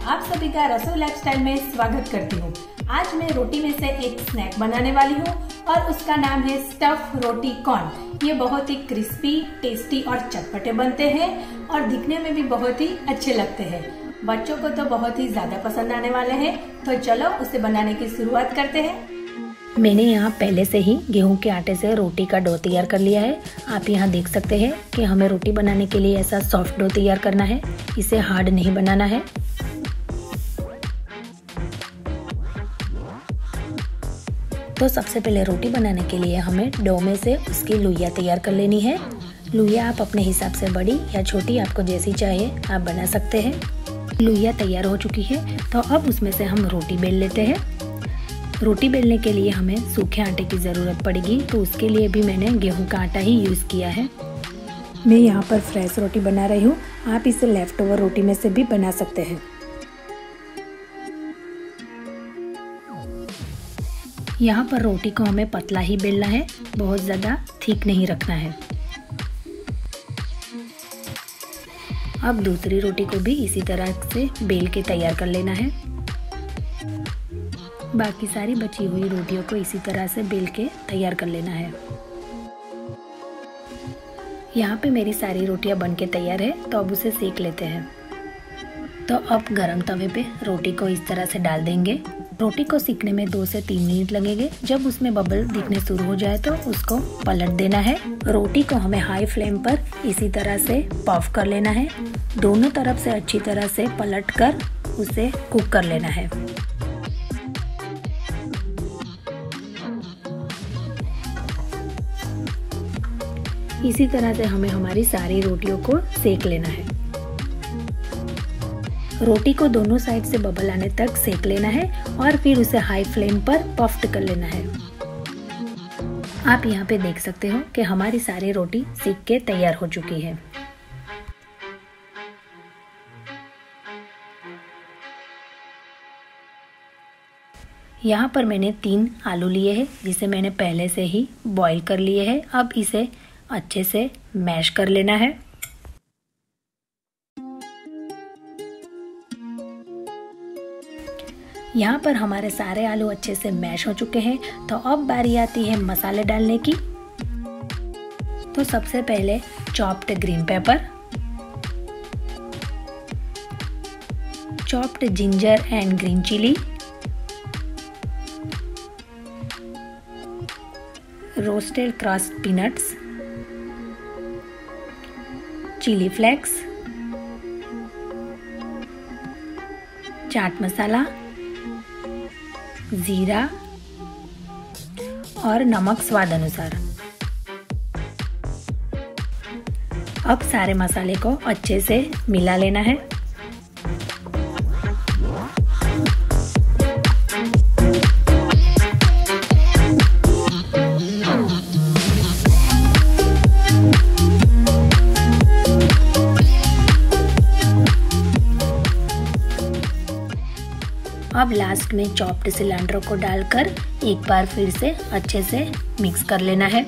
आप सभी का रसोई लाइफस्टाइल में स्वागत करती हूँ। आज मैं रोटी में से एक स्नैक बनाने वाली हूँ और उसका नाम है स्टफ रोटी कॉर्न। ये बहुत ही क्रिस्पी, टेस्टी और चटपटे बनते हैं और दिखने में भी बहुत ही अच्छे लगते हैं। बच्चों को तो बहुत ही ज्यादा पसंद आने वाले हैं। तो चलो उसे बनाने की शुरुआत करते हैं। मैंने यहाँ पहले से ही गेहूं के आटे से रोटी का डो तैयार कर लिया है। आप यहाँ देख सकते हैं कि हमें रोटी बनाने के लिए ऐसा सॉफ्ट डो तैयार करना है, इसे हार्ड नहीं बनाना है। तो सबसे पहले रोटी बनाने के लिए हमें डो में से उसकी लोइयाँ तैयार कर लेनी है। लोइयाँ आप अपने हिसाब से बड़ी या छोटी, आपको जैसी चाहिए आप बना सकते हैं। लोइयाँ तैयार हो चुकी है तो अब उसमें से हम रोटी बेल लेते हैं। रोटी बेलने के लिए हमें सूखे आटे की ज़रूरत पड़ेगी, तो उसके लिए भी मैंने गेहूं का आटा ही यूज़ किया है। मैं यहाँ पर फ्रेश रोटी बना रही हूँ, आप इसे लेफ्ट ओवर रोटी में से भी बना सकते हैं। यहाँ पर रोटी को हमें पतला ही बेलना है, बहुत ज़्यादा थिक नहीं रखना है। अब दूसरी रोटी को भी इसी तरह से बेल के तैयार कर लेना है। बाकी सारी बची हुई रोटियों को इसी तरह से बेल के तैयार कर लेना है। यहाँ पे मेरी सारी रोटियां बन के तैयार है, तो अब उसे सेक लेते हैं। तो अब गरम तवे पे रोटी को इस तरह से डाल देंगे। रोटी को सेकने में 2 से 3 मिनट लगेंगे। जब उसमें बबल दिखने शुरू हो जाए तो उसको पलट देना है। रोटी को हमें हाई फ्लेम पर इसी तरह से पफ कर लेना है। दोनों तरफ से अच्छी तरह से पलट कर उसे कुक कर लेना है। इसी तरह से हमें हमारी सारी रोटियों को सेक लेना है। रोटी को दोनों साइड से बबल आने तक सेक लेना है और फिर उसे हाई फ्लेम पर पफ्ड कर लेना है। आप यहाँ पे देख सकते हो कि हमारी सारी रोटी सेक के तैयार हो चुकी है। यहाँ पर मैंने 3 आलू लिए हैं, जिसे मैंने पहले से ही बॉईल कर लिए हैं। अब इसे अच्छे से मैश कर लेना है। यहाँ पर हमारे सारे आलू अच्छे से मैश हो चुके हैं। तो अब बारी आती है मसाले डालने की। तो सबसे पहले chopped green pepper, chopped ginger and green chilli, roasted crust peanuts, chilli flakes, chaat masala, जीरा और नमक स्वाद अनुसार। अब सारे मसाले को अच्छे से मिला लेना है। अब लास्ट में चॉप्ड सिलेंडर को डालकर एक बार फिर से अच्छे से मिक्स कर लेना है।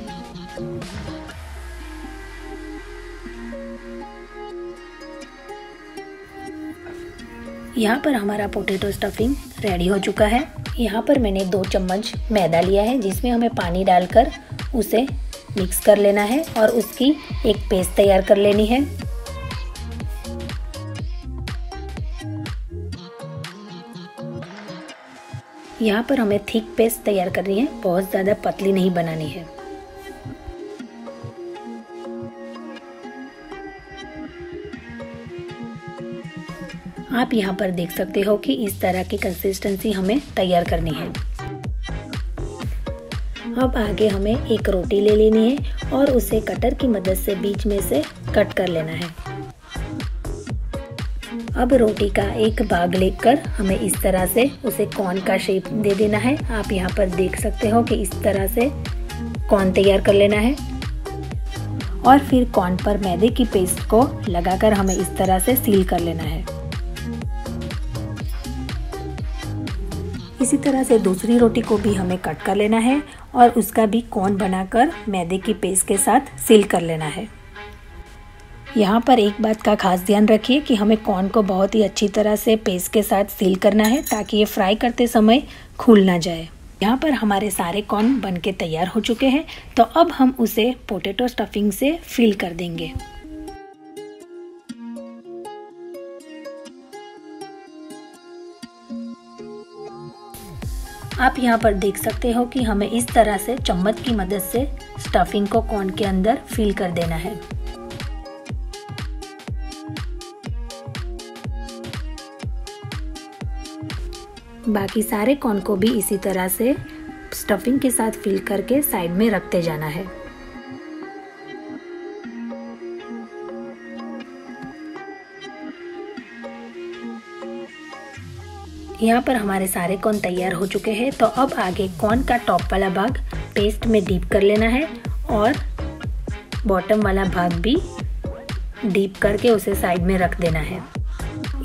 यहाँ पर हमारा पोटैटो स्टफिंग रेडी हो चुका है। यहाँ पर मैंने 2 चम्मच मैदा लिया है, जिसमें हमें पानी डालकर उसे मिक्स कर लेना है और उसकी एक पेस्ट तैयार कर लेनी है। यहाँ पर हमें थिक पेस्ट तैयार करनी है, बहुत ज़्यादा पतली नहीं बनानी है। आप यहाँ पर देख सकते हो कि इस तरह की कंसिस्टेंसी हमें तैयार करनी है। अब आगे हमें एक रोटी ले लेनी है और उसे कटर की मदद से बीच में से कट कर लेना है। अब रोटी का एक भाग लेकर हमें इस तरह से उसे कॉर्न का शेप दे देना है। आप यहाँ पर देख सकते हो कि इस तरह से कॉर्न तैयार कर लेना है और फिर कॉर्न पर मैदे की पेस्ट को लगाकर हमें इस तरह से सील कर लेना है। इसी तरह से दूसरी रोटी को भी हमें कट कर लेना है और उसका भी कॉर्न बनाकर मैदे की पेस्ट के साथ सील कर लेना है। यहाँ पर एक बात का खास ध्यान रखिए कि हमें कॉर्न को बहुत ही अच्छी तरह से पेस्ट के साथ सील करना है ताकि ये फ्राई करते समय खुल ना जाए। यहाँ पर हमारे सारे कॉर्न बनके तैयार हो चुके हैं, तो अब हम उसे पोटैटो स्टफिंग से फिल कर देंगे। आप यहाँ पर देख सकते हो कि हमें इस तरह से चम्मच की मदद से स्टफिंग को कॉर्न के अंदर फिल कर देना है। बाकी सारे कॉर्न को भी इसी तरह से स्टफिंग के साथ फिल करके साइड में रखते जाना है। यहाँ पर हमारे सारे कॉर्न तैयार हो चुके हैं, तो अब आगे कॉर्न का टॉप वाला भाग पेस्ट में डीप कर लेना है और बॉटम वाला भाग भी डीप करके उसे साइड में रख देना है।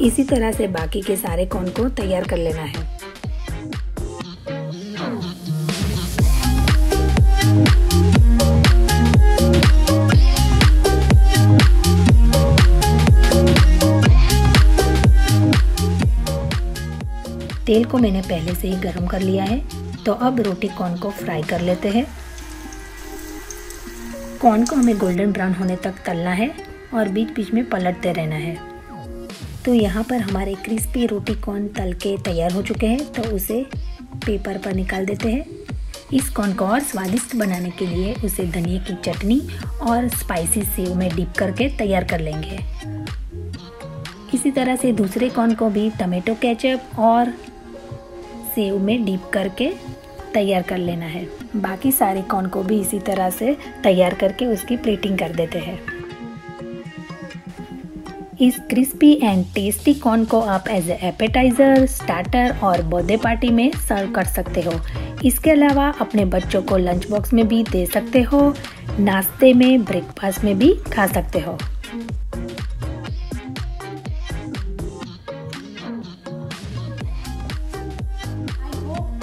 इसी तरह से बाकी के सारे कॉर्न को तैयार कर लेना है। तेल को मैंने पहले से ही गरम कर लिया है, तो अब रोटी कॉर्न को फ्राई कर लेते हैं। कॉर्न को हमें गोल्डन ब्राउन होने तक तलना है और बीच बीच में पलटते रहना है। तो यहाँ पर हमारे क्रिस्पी रोटी कॉर्न तल के तैयार हो चुके हैं, तो उसे पेपर पर निकाल देते हैं। इस कॉर्न को और स्वादिष्ट बनाने के लिए उसे धनिया की चटनी और स्पाइसी सेव में डिप करके तैयार कर लेंगे। इसी तरह से दूसरे कॉर्न को भी टमाटो केचप और सेव में डिप करके तैयार कर लेना है। बाकी सारे कॉर्न को भी इसी तरह से तैयार करके उसकी प्लेटिंग कर देते हैं। इस क्रिस्पी एंड टेस्टी कॉर्न को आप एज ए एपेटाइजर, स्टार्टर और बर्थडे पार्टी में सर्व कर सकते हो। इसके अलावा अपने बच्चों को लंच बॉक्स में भी दे सकते हो, नाश्ते में, ब्रेकफास्ट में भी खा सकते हो।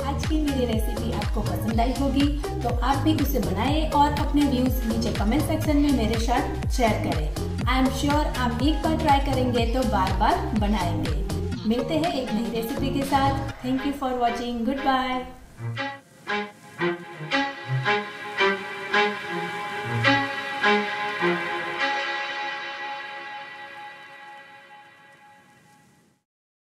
आज की मेरी रेसिपी आपको पसंद आई होगी, तो आप भी उसे बनाएं और अपने व्यूज नीचे कमेंट सेक्शन में मेरे साथ शेयर करें। आई एम श्योर आप एक बार ट्राई करेंगे तो बार बार बनाएंगे। मिलते हैं एक नई रेसिपी के साथ। Thank you for watching. Good bye.